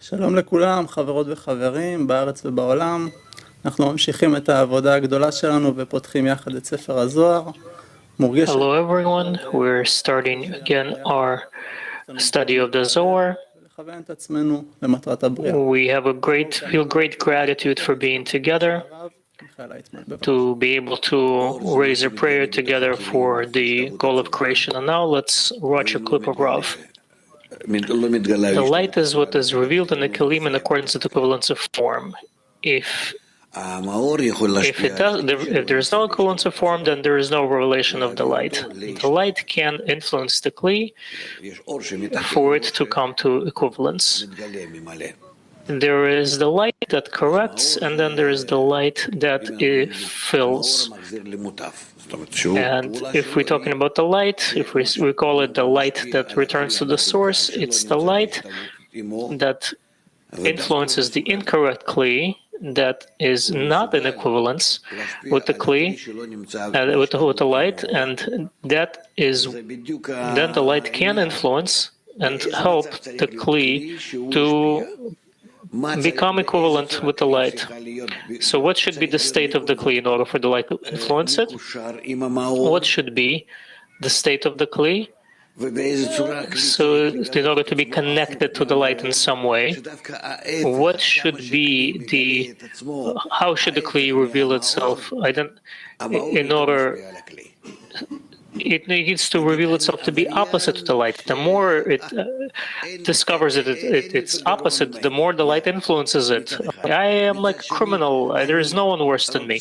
שלום לכולם, חברות וחברים בארץ ובעולם. אנחנו ממשיכים את העבודה הגדולה שלנו ופותחים יחד את ספר הזוהר. Hello everyone, we're starting again our study of the Zohar. לכוון את עצמנו למטרת הבריאה. We feel great gratitude for being together, to be able to raise a prayer together for the goal of creation. And now let's watch a clip of Rav. The light is what is revealed in the Kelim in accordance with the equivalence of form. If there is no equivalence of form, then there is no revelation of the light. The light can influence the Kli for it to come to equivalence. There is the light that corrects, and then there is the light that fills. And if we're talking about the light, if we call it the light that returns to the source, it's the light that influences the incorrect Kli that is not in equivalence with the Kli, with the light, and that is then the light can influence and help the Kli to become equivalent with the light. So what should be the state of the Kli in order for the light to influence it? What should be the state of the Kli? So in order to be connected to the light in some way, what should be how should the Kli reveal itself? It needs to reveal itself to be opposite to the light. The more it discovers it's opposite, the more the light influences it. I am like a criminal. There is no one worse than me,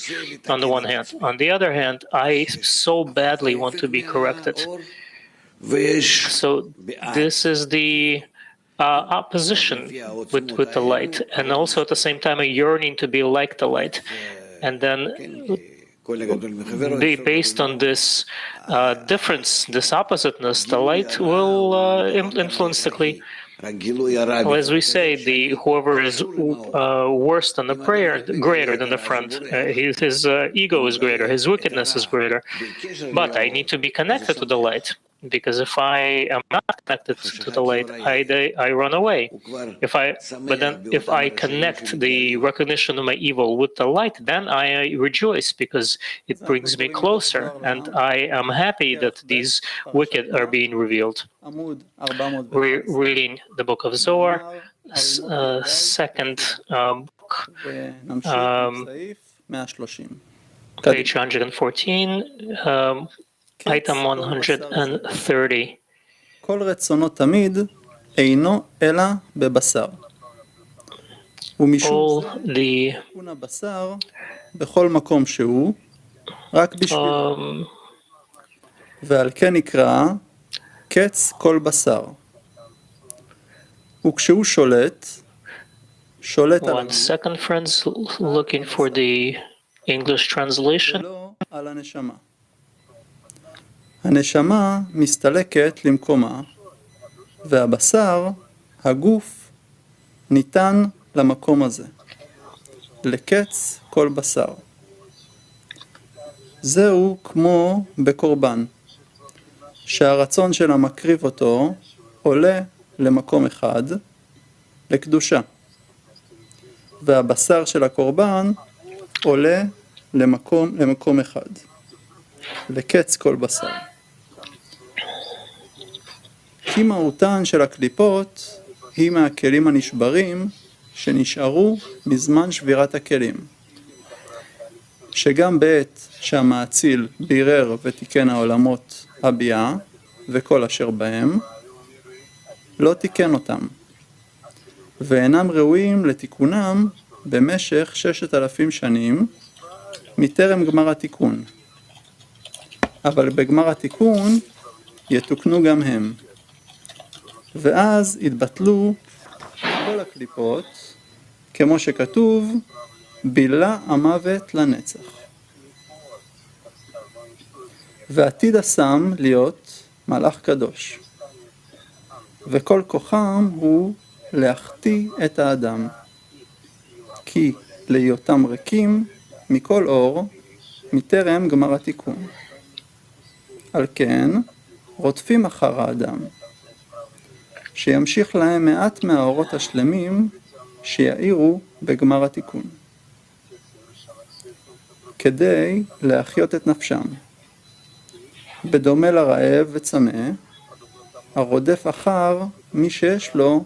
on the one hand. On the other hand, I so badly want to be corrected. So this is the opposition with the light, and also at the same time a yearning to be like the light. And then based on this difference, this oppositeness, the light will influence the Kli. Well, as we say, whoever is worse than the prayer, greater than the friend. His ego is greater, his wickedness is greater. But I need to be connected to the light, because if I am not connected to the light, I run away. If I connect the recognition of my evil with the light, then I rejoice because it brings me closer, and I am happy that these wicked are being revealed. We're reading the Book of Zohar, second book, page 114, item 130. כל רצונו תמיד אינו אלא בבשר. ומשום זה תיקון הבשר בכל מקום שהוא, רק בשביל. ועל כן נקרא קץ כל בשר. וכשהוא שולט על One second, friends, looking for the English translation. על הנשמה. הנשמה מסתלקת למקומה, והבשר, הגוף, ניתן למקום הזה, לקץ כל בשר. זהו כמו בקורבן, שהרצון של המקריב אותו עולה למקום אחד, לקדושה, והבשר של הקורבן עולה למקום אחד, לקץ כל בשר. כי מהותן של הקליפות היא מהכלים הנשברים שנשארו מזמן שבירת הכלים. שגם בעת שהמאציל בירר ותיקן העולמות הביאה וכל אשר בהם, לא תיקן אותם, ואינם ראויים לתיקונם במשך 6,000 שנים מטרם גמר התיקון. אבל בגמר התיקון יתוקנו גם הם. ואז יתבטלו כל הקליפות, כמו שכתוב, בילה המוות לנצח. ועתיד הסם להיות מלאך קדוש. וכל כוחם הוא להחטיא את האדם. כי להיותם ריקים מכל אור, מטרם גמר התיקון. על כן, רודפים אחר האדם, שימשיך להם מעט מהאורות השלמים שיאירו בגמר התיקון, כדי להחיות את נפשם, בדומה לרעב וצמא, הרודף אחר מי שיש לו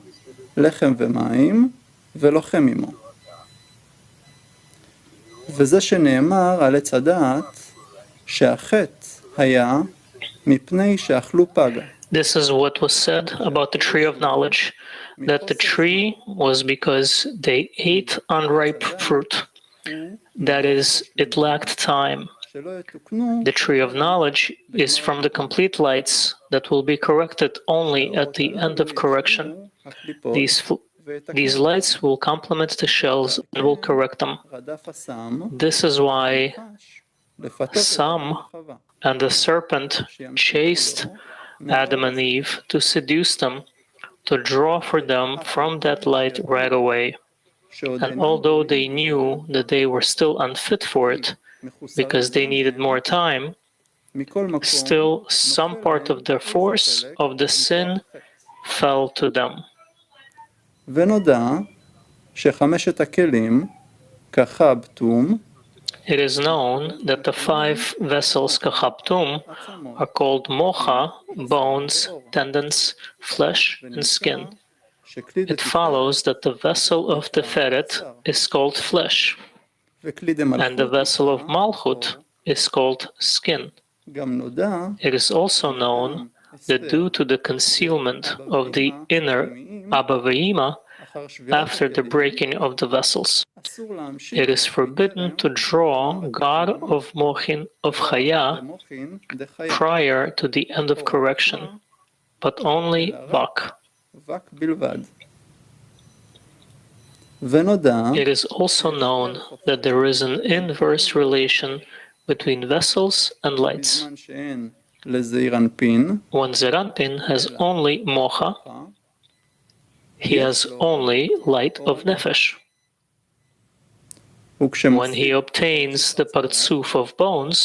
לחם ומים ולוחם עמו. וזה שנאמר על עץ הדעת שהחטא היה מפני שאכלו פגה. This is what was said about the tree of knowledge, that the tree was because they ate unripe fruit. That is, it lacked time. The tree of knowledge is from the complete lights that will be corrected only at the end of correction. These lights will complement the shells and will correct them. This is why some and the serpent chased Adam and Eve to seduce them, to draw for them from that light right away. And although they knew that they were still unfit for it, because they needed more time, still some part of the force of the sin fell to them. ונודע שחמשת הכלים כחבטום, It is known that the 5 vessels kachabtum are called mocha, bones, tendons, flesh, and skin. It follows that the vessel of Teferet is called flesh, and the vessel of Malchut is called skin. It is also known that due to the concealment of the inner Abba Ve'ima, after the breaking of the vessels, it is forbidden to draw Gar of Mochin of Chaya prior to the end of correction, but only Vak. It is also known that there is an inverse relation between vessels and lights. When Zeranpin has only Mocha, he has only light of Nefesh. When he obtains the Partsuf of bones,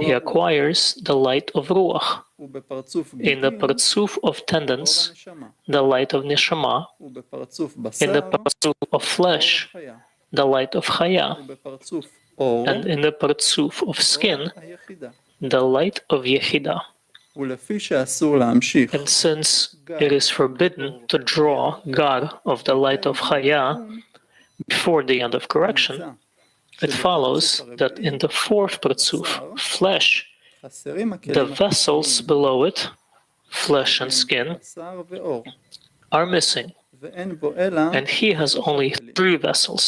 he acquires the light of Ruach. In the Partsuf of tendons, the light of Neshama. In the Partsuf of flesh, the light of Chaya. And in the Partsuf of skin, the light of Yechida. And since it is forbidden to draw Gar of the light of Chaya before the end of correction, it follows that in the 4th Partsuf, flesh, the vessels below it, flesh and skin, are missing. And he has only 3 vessels: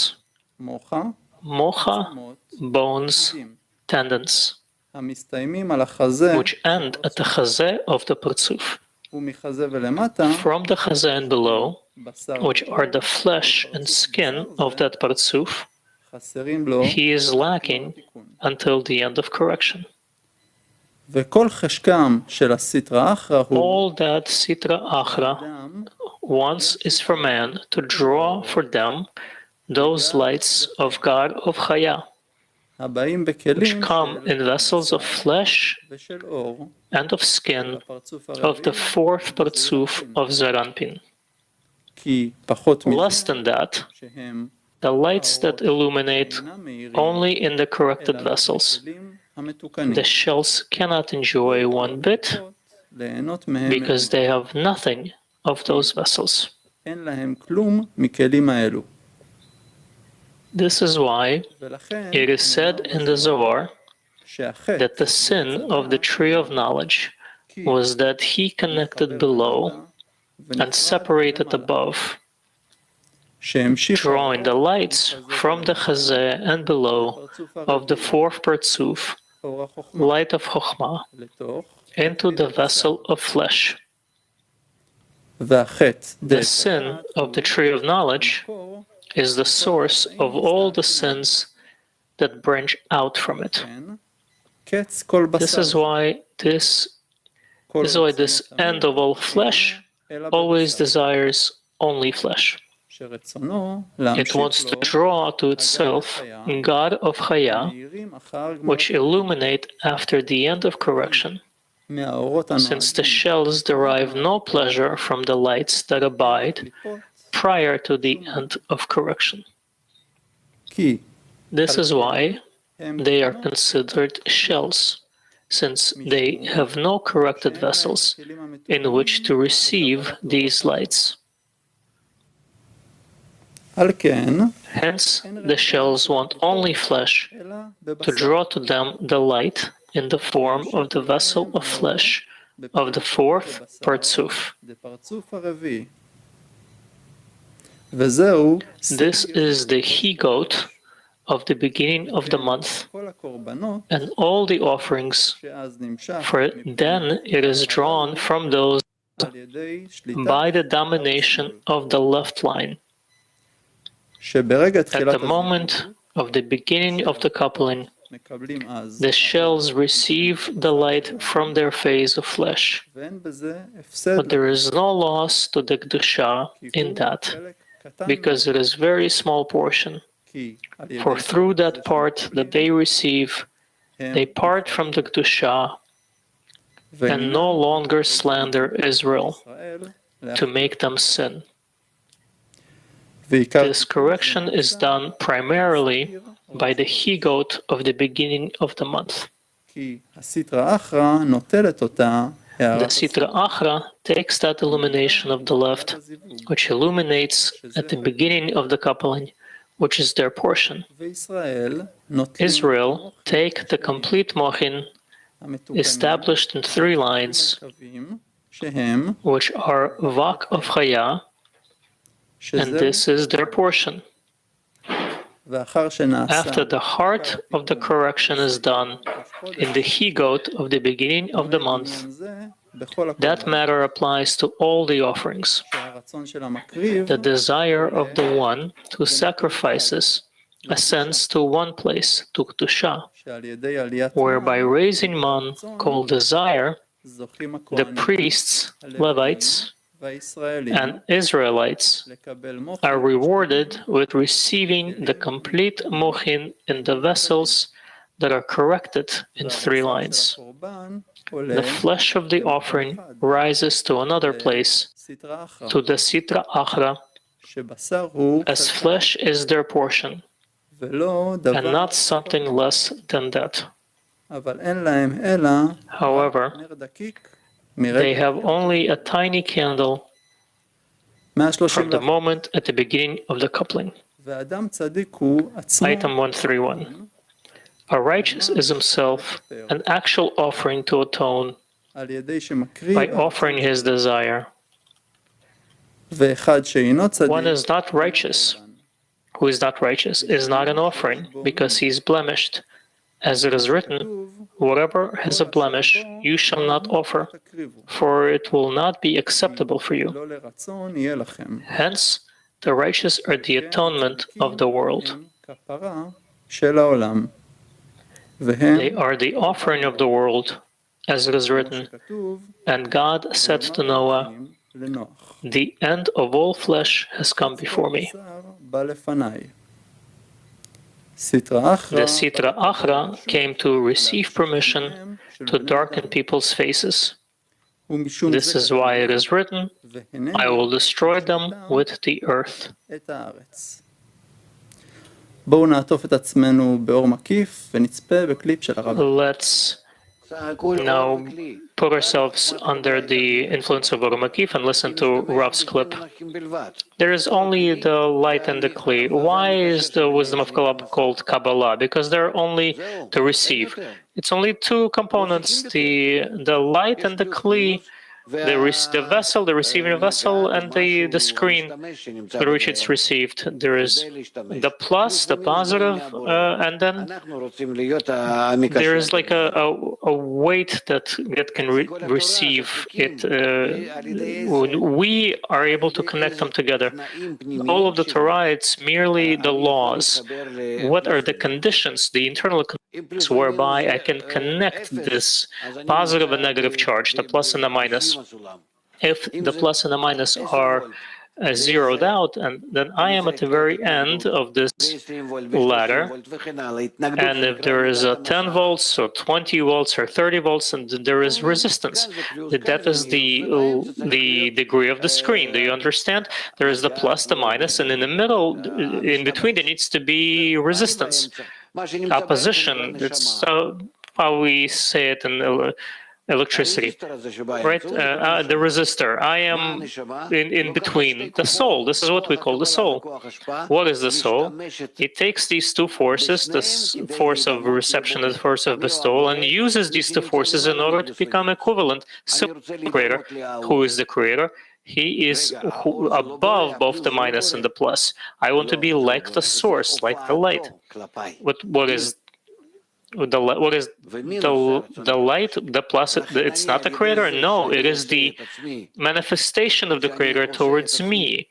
mocha, bones, tendons, which end at the chazeh of the Partsuf. From the chazeh and below, which are the flesh and skin of that Partsuf, he is lacking until the end of correction. All that Sitra Achra wants is for man to draw for them those lights of God of Chaya, which come in vessels of flesh and of skin of the 4th Partsuf of Zeranpin. Less than that, the lights that illuminate only in the corrected vessels, the shells cannot enjoy one bit, because they have nothing of those vessels. אין להם כלום מכלים האלו. This is why it is said in the Zohar that the sin of the tree of knowledge was that he connected below and separated above, drawing the lights from the chazeh and below of the fourth partsuf, light of Chokhmah, into the vessel of flesh. The sin of the tree of knowledge is the source of all the sins that branch out from it. This is why this end of all flesh always desires only flesh. It wants to draw to itself God of Chaya, which illuminate after the end of correction, since the shells derive no pleasure from the lights that abide prior to the end of correction. This is why they are considered shells, since they have no corrected vessels in which to receive these lights. Hence, the shells want only flesh to draw to them the light in the form of the vessel of flesh of the fourth partsuf. This is the he-goat of the beginning of the month, and all the offerings, for then it is drawn from those by the domination of the left line. At the moment of the beginning of the coupling, the shells receive the light from their phase of flesh, but there is no loss to the Kedusha in that, because it is a very small portion. For through that part that they receive, they part from the Kedusha and no longer slander Israel to make them sin. This correction is done primarily by the he-goat of the beginning of the month. The Sitra Achra takes that illumination of the left, which illuminates at the beginning of the coupling, which is their portion. Israel take the complete mochin, established in 3 lines, which are Vak of Chaya, and this is their portion. After the heart of the correction is done in the he-goat of the beginning of the month, that matter applies to all the offerings. The desire of the one who sacrifices ascends to one place, to Kedusha, where by raising man called desire, the priests, Levites, and Israelites are rewarded with receiving the complete mochin in the vessels that are corrected in 3 lines. The flesh of the offering rises to another place, to the Sitra Achra, as flesh is their portion, and not something less than that. However, they have only a tiny candle from the moment at the beginning of the coupling. Item 131. A righteous is himself an actual offering to atone by offering his desire. One is not righteous. Who is not righteous is not an offering, because he is blemished. As it is written, whatever has a blemish you shall not offer, for it will not be acceptable for you. Hence, the righteous are the atonement of the world. They are the offering of the world, as it is written, and God said to Noah, the end of all flesh has come before me. The Sitra Achra came to receive permission to darken people's faces. This is why it is written, I will destroy them with the earth. בואו נעטוף את עצמנו באור מקיף ונצפה בקליפ של הרב. Let's Now put ourselves under the influence of Oromakif and listen to Rav's clip. There is only the light and the kli. Why is the wisdom of Kabbalah called Kabbalah? Because they're only to receive. It's only two components, the light and the kli, the vessel, the receiving vessel, and the screen through which it's received. There is the plus, the positive, and then there is like a weight that can receive it. We are able to connect them together. All of the Torah, it's merely the laws. What are the conditions, the internal conditions whereby I can connect this positive and negative charge, the plus and the minus? If the plus and the minus are zeroed out, and then I am at the very end of this ladder, and if there is a 10 volts or 20 volts or 30 volts, and there is resistance, that is the degree of the screen. Do you understand? There is the plus, the minus, and in the middle, in between, there needs to be resistance, opposition. That's how we say it in electricity, right? The resistor. I am in between the soul. This is what we call the soul. What is the soul? It takes these two forces, this force of reception and the force of bestowal, and uses these two forces in order to become equivalent. So, the creator, who is the creator? He is above both the minus and the plus. I want to be like the source, like the light. What is the light, the plus? It's not the creator. No, it is the manifestation of the creator towards me,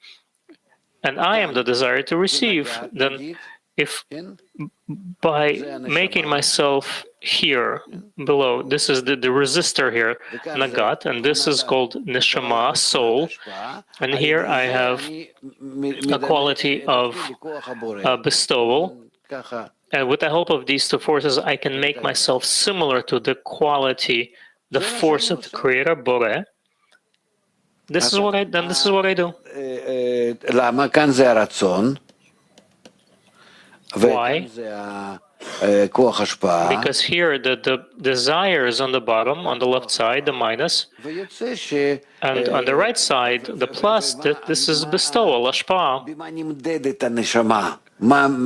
and I am the desire to receive. Then, if by making myself here below, this is the resistor here, nagat, and this is called neshama, soul, and here I have a quality of bestowal. And with the help of these two forces, I can make myself similar to the quality, the force of the creator, Bore. This is what I do. Why? Because here the desire is on the bottom, on the left side, the minus, and on the right side, the plus. This is bestowal, ashpa.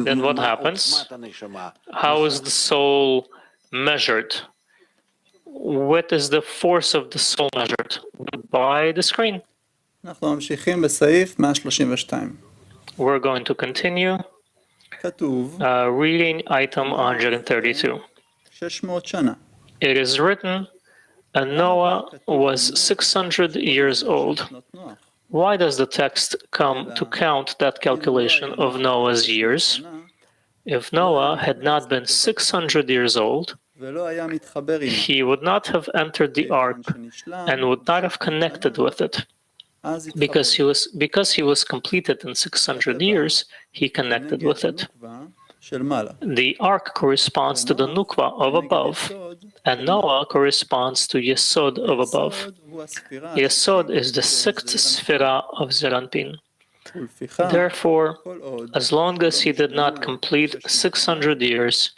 Then what happens? How is the soul measured? What is the force of the soul measured? By the screen. We're going to continue reading item 132. It is written, and Noah was 600 years old. Why does the text come to count that calculation of Noah's years? If Noah had not been 600 years old, he would not have entered the ark and would not have connected with it. Because he was completed in 600 years, he connected with it. The ark corresponds to the nukva of above, and Noah corresponds to Yesod of above. Yesod is the sixth sphera of Zeranpin. Therefore, as long as he did not complete 600 years,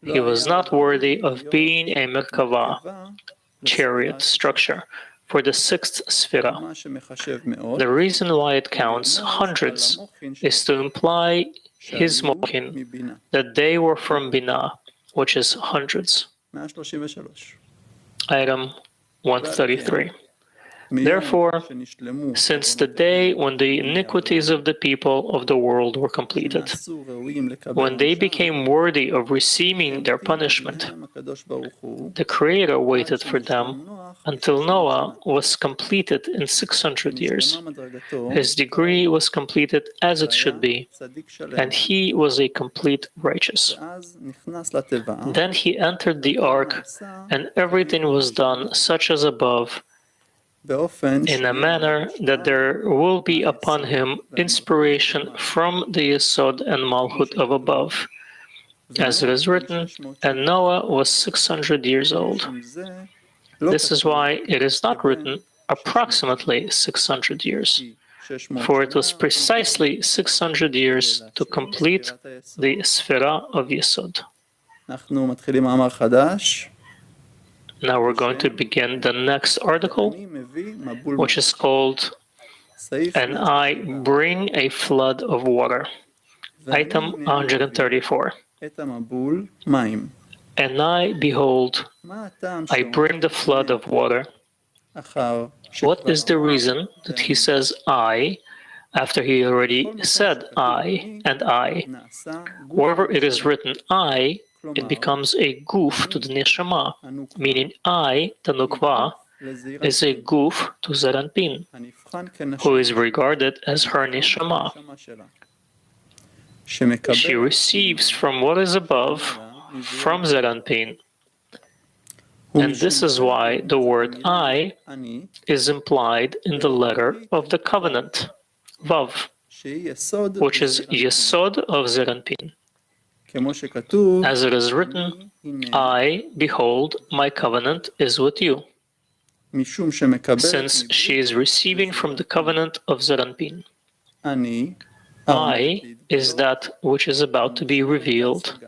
he was not worthy of being a Merkava, chariot structure, for the sixth sphera. The reason why it counts hundreds is to imply his mokin, that they were from Binah, which is hundreds. Item 133. Therefore, since the day when the iniquities of the people of the world were completed, when they became worthy of receiving their punishment, the Creator waited for them until Noah was completed in 600 years. His degree was completed as it should be, and he was a complete righteous. Then he entered the ark, and everything was done such as above, in a manner that there will be upon him inspiration from the Yesod and Malchut of above. As it is written, and Noah was 600 years old. This is why it is not written approximately 600 years, for it was precisely 600 years to complete the Sphera of Yesod. Now we're going to begin the next article, which is called "And I Bring a Flood of Water." Item 134. And I, behold, I bring the flood of water. What is the reason that he says I, after he already said I and I? Wherever it is written I, it becomes a goof to the neshama, meaning I, the nukva, is a goof to Zeranpin, who is regarded as her neshama. She receives from what is above, from Zeranpin. And this is why the word I is implied in the letter of the covenant, Vav, which is Yesod of Zeranpin. As it is written, I, behold, my covenant is with you, since she is receiving from the covenant of Zeranpin. I is that which is about to be revealed,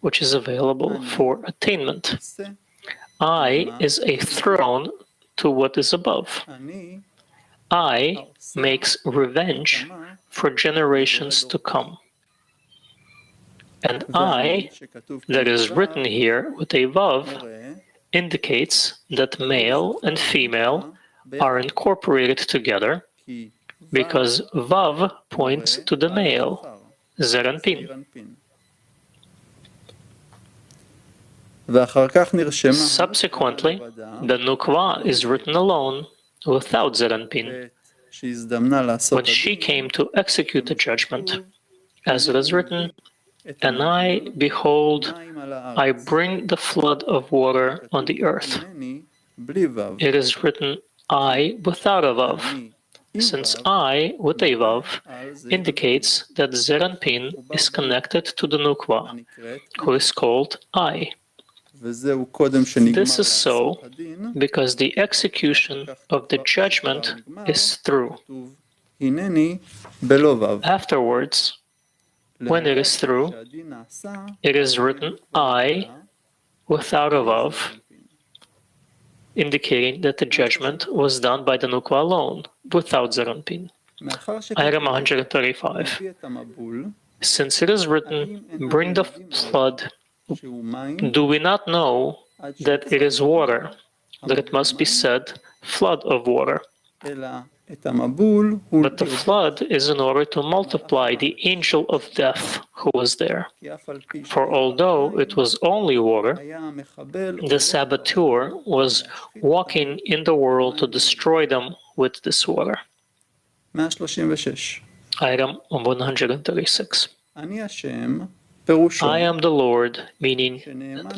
which is available for attainment. I is a throne to what is above. I makes revenge for generations to come. And I, that is written here with a vav, indicates that male and female are incorporated together because vav points to the male, Zeranpin. Subsequently, the nukva is written alone, without Zeranpin, when she came to execute the judgment. As it is written, and I, behold, I bring the flood of water on the earth. It is written I without a vav, since I, with a vav, indicates that Zeranpin is connected to the nukva, who is called I. This is so because the execution of the judgment is through. Afterwards, when it is through, it is written I without a vav, indicating that the judgment was done by the nukva alone, without Zeranpin. Item 135. Since it is written, bring the flood, do we not know that it is water, that it must be said, flood of water? But the flood is in order to multiply the angel of death who was there. For although it was only water, the saboteur was walking in the world to destroy them with this water. Item 136. I am the Lord, meaning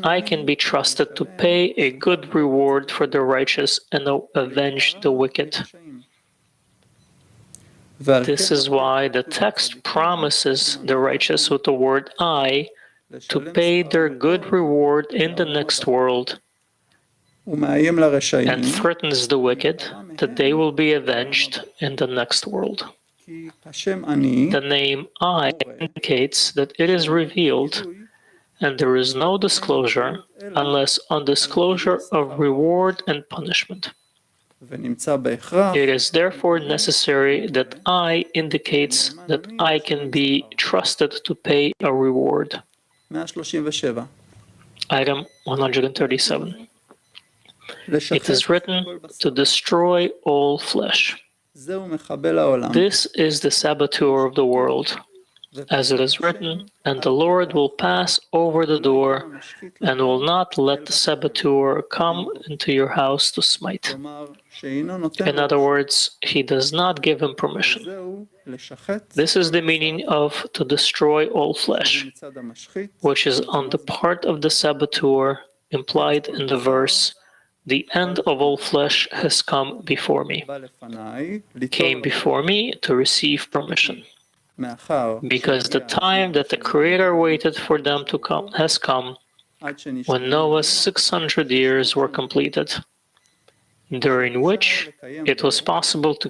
I can be trusted to pay a good reward for the righteous and avenge the wicked. This is why the text promises the righteous with the word I to pay their good reward in the next world, and threatens the wicked that they will be avenged in the next world. The name I indicates that it is revealed, and there is no disclosure unless on disclosure of reward and punishment. It is therefore necessary that I indicates that I can be trusted to pay a reward. Item 137. It is written to destroy all flesh. This is the saboteur of the world. As it is written, and the Lord will pass over the door, and will not let the saboteur come into your house to smite. In other words, he does not give him permission. This is the meaning of to destroy all flesh, which is on the part of the saboteur implied in the verse, the end of all flesh has come before me, came before me to receive permission. Because the time that the Creator waited for them to come has come, when Noah's 600 years were completed, during which it was possible to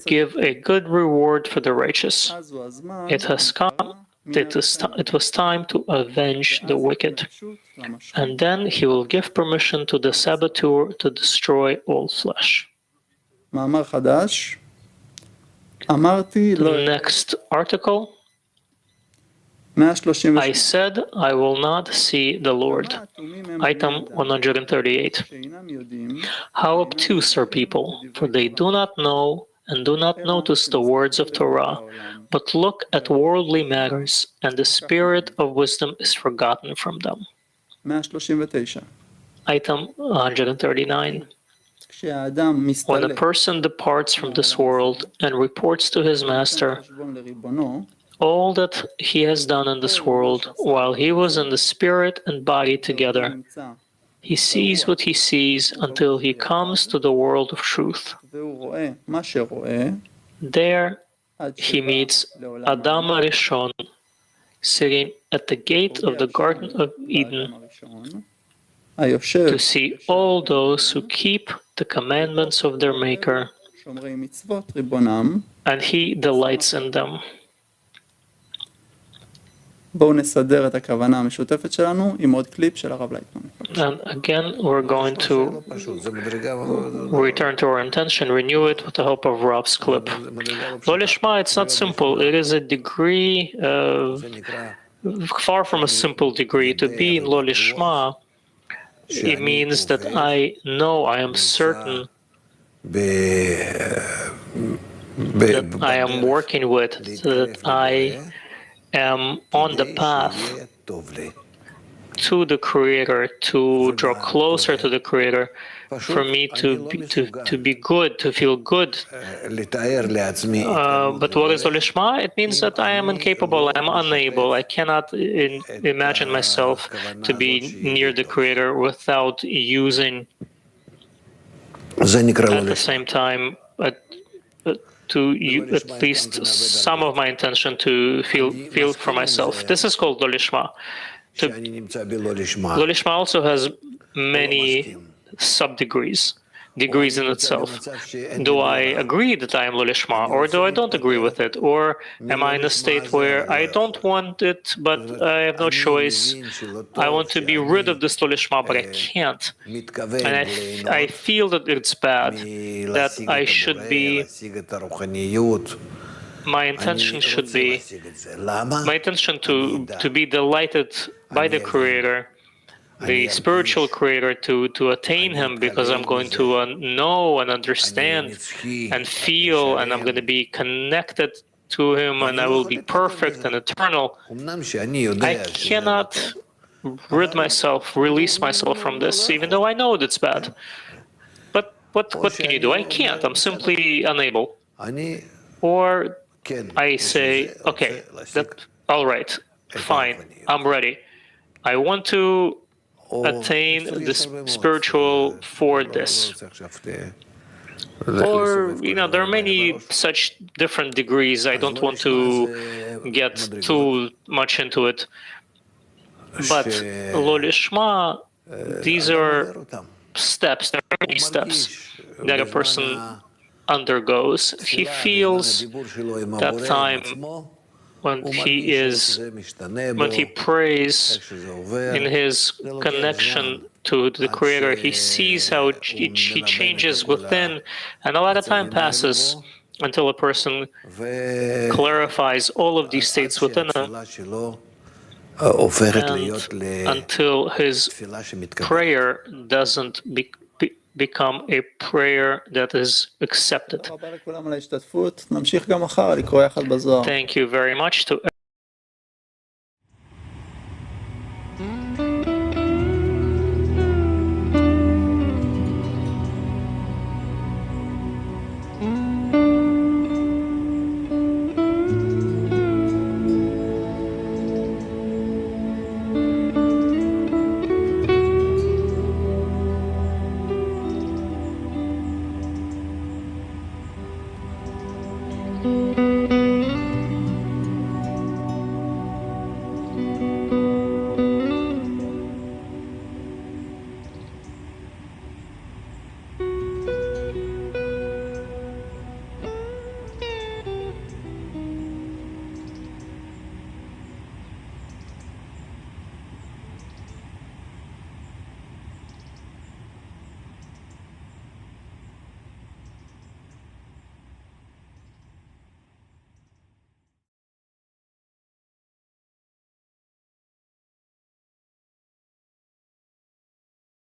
give a good reward for the righteous. It has come, it was time to avenge the wicked. and then he will give permission to the saboteur to destroy all flesh. מאמר חדש. אמרתי לא... Next article. 138. I said, I will not see the Lord. Item 138. How obtuse are people, for they do not know and do not notice the words of Torah, but look at worldly matters, and the spirit of wisdom is forgotten from them. 139. Item 139. When a person departs from this world and reports to his master all that he has done in this world while he was in the spirit and body together, he sees what he sees until he comes to the world of truth. There he meets Adam Arishon, sitting at the gate of the Garden of Eden, to see all those who keep the commandments of their Maker, and he delights in them. בואו נסדר את הכוונה המשותפת שלנו עם עוד קליפ של הרב לייטמן. And again, we're going to return to our intention, renew it with the help of Rob's clip. Lo Lishma, it's not simple. It is a degree, far from a simple degree. To be in Lo Lishma, it means that I know, I am certain that I am working with, that I am on the path to the Creator, to draw closer to the Creator, for me to be good, to feel good. But what is Lo Lishma? It means that I am incapable, I am unable, I cannot imagine myself to be near the Creator without using, at the same time, to at least some of my intention to feel for myself. This is called Lo Lishma. Lo Lishma also has many sub-degrees, degrees in itself. Do I agree that I am Lo Lishma, or do I don't agree with it? Or am I in a state where I don't want it, but I have no choice? I want to be rid of this Lo Lishma, but I can't. And I feel that it's bad, that I should be, my intention should be, my intention to be delighted by the Creator, the spiritual Creator, to attain Him, because I'm going to know and understand and feel, and I'm going to be connected to Him, and I will be perfect and eternal. I cannot release myself from this, even though I know it's bad. But what can you do? I can't. I'm simply unable. Or I say, okay, all right, fine, I'm ready. I want to attain the spiritual for this. Or, there are many such different degrees. I don't want to get too much into it. But Lo Lishma, these are steps, there are many steps that a person undergoes. He feels that time when he prays in his connection to the Creator, he sees how he changes within, and a lot of time passes until a person clarifies all of these states within him, and until his prayer doesn't become a prayer that is accepted. Thank you very much to